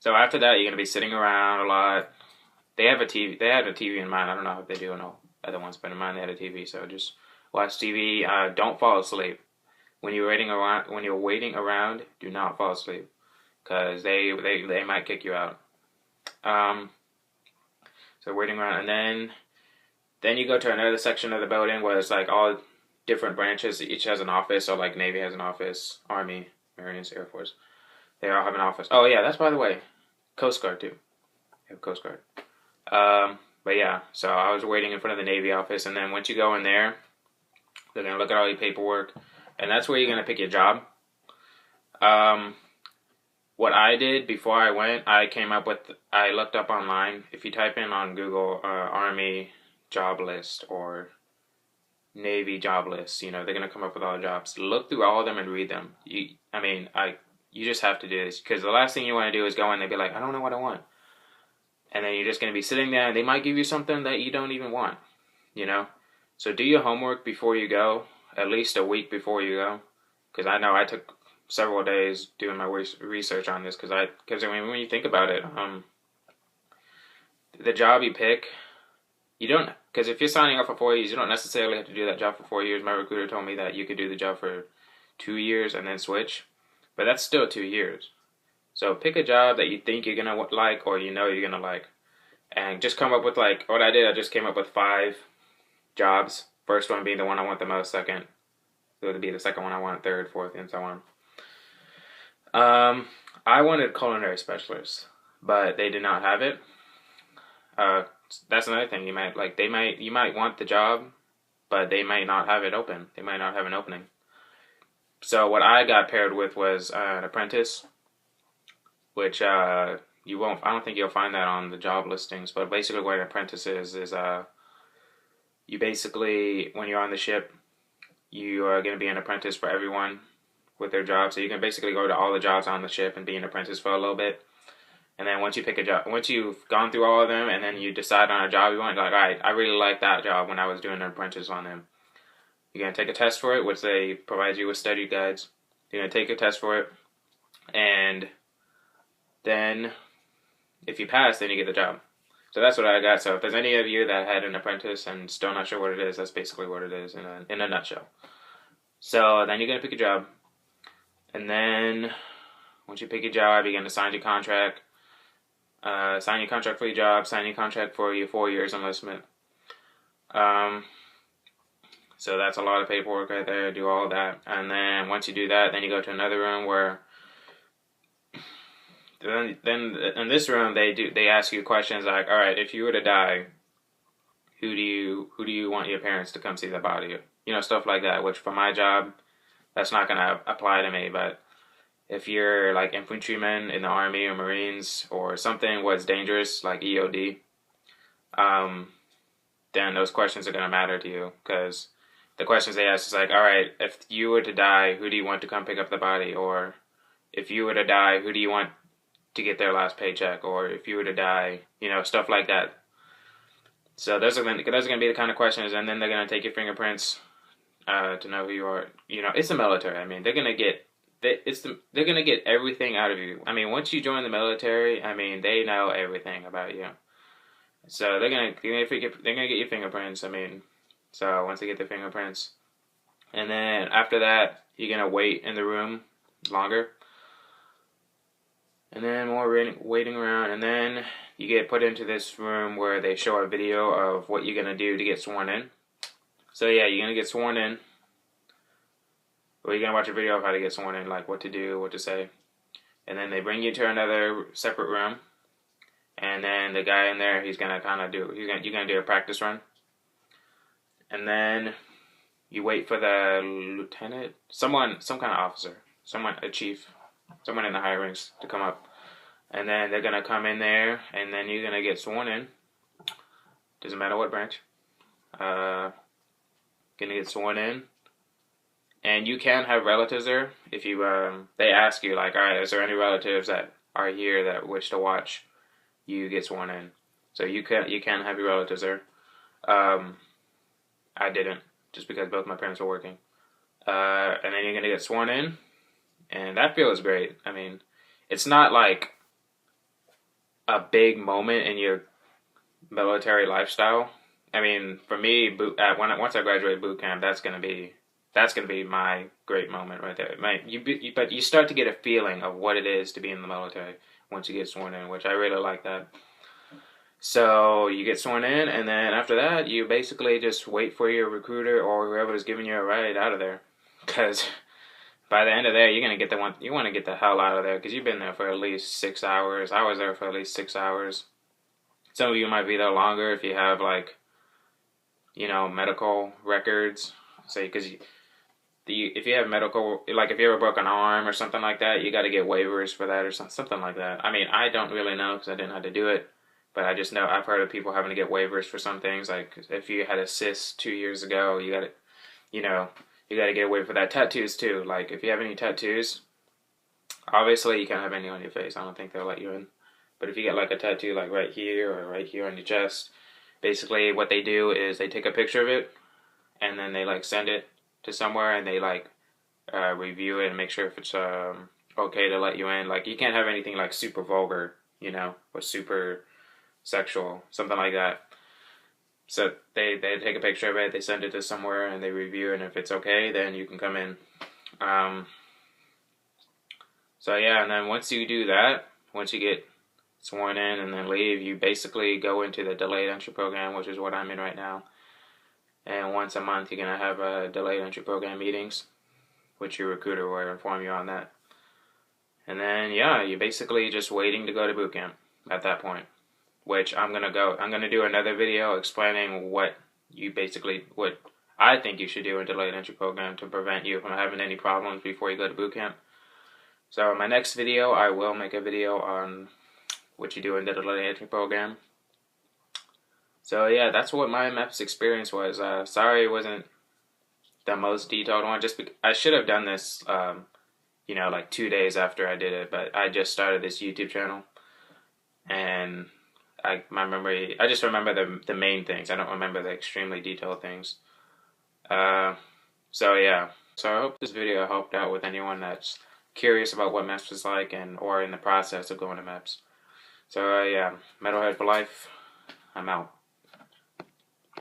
So after that, you're gonna be sitting around a lot. They have a TV. They had a TV in mind. I don't know if they do in all other ones, but in mine they had a TV. So just watch TV. Don't fall asleep when you're waiting around. When you're waiting around, do not fall asleep because they might kick you out. Um, so waiting around, and then you go to another section of the building where it's like all different branches. Each has an office. So like Navy has an office, Army, Marines, Air Force. They all have an office. Oh yeah, that's by the way, Coast Guard too. They have Coast Guard. But yeah, so I was waiting in front of the Navy office, and then once you go in there, they're gonna look at all your paperwork, and that's where you're gonna pick your job. Um, what I did before I went, I looked up online. If you type in on Google Army job list or Navy job list, they're gonna come up with all the jobs. Look through all of them and read them. You just have to do this because the last thing you want to do is go in and be like, I don't know what I want. And then you're just going to be sitting there and they might give you something that you don't even want, So do your homework before you go, at least a week before you go. Because I know I took several days doing my research on this because when you think about it, the job you pick, you don't, because if you're signing up for 4 years, you don't necessarily have to do that job for 4 years. My recruiter told me that you could do the job for 2 years and then switch, but that's still 2 years. So pick a job that you think you're going to like or you're going to like. And just come up with what I did, I just came up with 5 jobs. First one being the one I want the most, second. It would be the second one I want, third, fourth, and so on. I wanted culinary specialist, but they did not have it. That's another thing. You might want the job, but they might not have it open. They might not have an opening. So what I got paired with was an apprentice, which you won't. I don't think you'll find that on the job listings. But basically, what an apprentice is you basically, when you're on the ship, you are going to be an apprentice for everyone with their job. So you can basically go to all the jobs on the ship and be an apprentice for a little bit. And then once you pick a job, once you've gone through all of them, and then you decide on a job you want, you're like, all right, I really like that job when I was doing an apprentice on them. You're going to take a test for it, which they provide you with study guides. You're going to take a test for it, and then if you pass, then you get the job. So that's what I got. So if there's any of you that had an apprentice and still not sure what it is, that's basically what it is in a nutshell. So then you're going to pick a job. And then once you pick your job, you're going to sign your contract. Sign your contract for your job. Sign your contract for your 4 years enlistment. So that's a lot of paperwork right there. Do all that. And then once you do that, then you go to another room where then in this room they ask you questions like, all right, if you were to die, who do you want your parents to come see the body? Stuff like that, which for my job, that's not going to apply to me. But if you're like infantryman in the Army or Marines or something what's dangerous, like EOD, then those questions are going to matter to you because the questions they ask is like, all right, if you were to die, who do you want to come pick up the body? Or if you were to die, who do you want to get their last paycheck? Or if you were to die, stuff like that. So those are going to be the kind of questions, and then they're going to take your fingerprints to know who you are. It's the military. I mean, they're going to get everything out of you. I mean, once you join the military, I mean, they know everything about you. So they're gonna get your fingerprints. I mean, so once they get the fingerprints, and then after that, you're gonna wait in the room longer, and then more waiting around, and then you get put into this room where they show a video of what you're gonna do to get sworn in. So yeah, you're gonna get sworn in. Or you're going to watch a video of how to get sworn in, like what to do, what to say. And then they bring you to another separate room. And then the guy in there, he's going to kind of you're going to do a practice run. And then you wait for the lieutenant, some kind of officer, a chief, someone in the high ranks to come up. And then they're going to come in there, and then you're going to get sworn in. Doesn't matter what branch. Going to get sworn in. And you can have relatives there if you. They ask you like, all right, is there any relatives that are here that wish to watch you get sworn in? So you can have your relatives there. I didn't, just because both my parents were working. And then you're gonna get sworn in, and that feels great. I mean, it's not like a big moment in your military lifestyle. I mean, for me, once I graduate boot camp, that's gonna be my great moment right there. But you start to get a feeling of what it is to be in the military once you get sworn in, which I really like that. So you get sworn in, and then after that, you basically just wait for your recruiter or whoever's giving you a ride out of there, because by the end of there, you're gonna get the one you want to get the hell out of there because you've been there for at least 6 hours. I was there for at least 6 hours. Some of you might be there longer if you have like medical records. Say because if you have medical, like if you have a broken arm or something like that, you got to get waivers for that or something like that. I mean, I don't really know because I didn't have to do it, but I just know I've heard of people having to get waivers for some things. Like if you had a cyst 2 years ago, you got to get a waiver for that. Tattoos too. Like if you have any tattoos, obviously you can't have any on your face. I don't think they'll let you in. But if you get like a tattoo like right here or right here on your chest, basically what they do is they take a picture of it and then they like send it to somewhere and they like review it and make sure if it's okay to let you in. Like you can't have anything like super vulgar, or super sexual, something like that. So they take a picture of it, they send it to somewhere, and they review it, and if it's okay, then you can come in. So yeah, and then once you do that, once you get sworn in and then leave, you basically go into the delayed entry program, which is what I'm in right now. And once a month, you're going to have delayed entry program meetings, which your recruiter will inform you on that. And then, yeah, you're basically just waiting to go to boot camp at that point, which I'm going to do another video explaining what I think you should do in delayed entry program to prevent you from having any problems before you go to boot camp. So in my next video, I will make a video on what you do in the delayed entry program. So yeah, that's what my MEPS experience was. Sorry it wasn't the most detailed one. I should have done this, like 2 days after I did it, but I just started this YouTube channel, and I just remember the main things. I don't remember the extremely detailed things. So yeah. So I hope this video helped out with anyone that's curious about what MEPS is like or in the process of going to MEPS. So yeah, Metalhead for life. I'm out.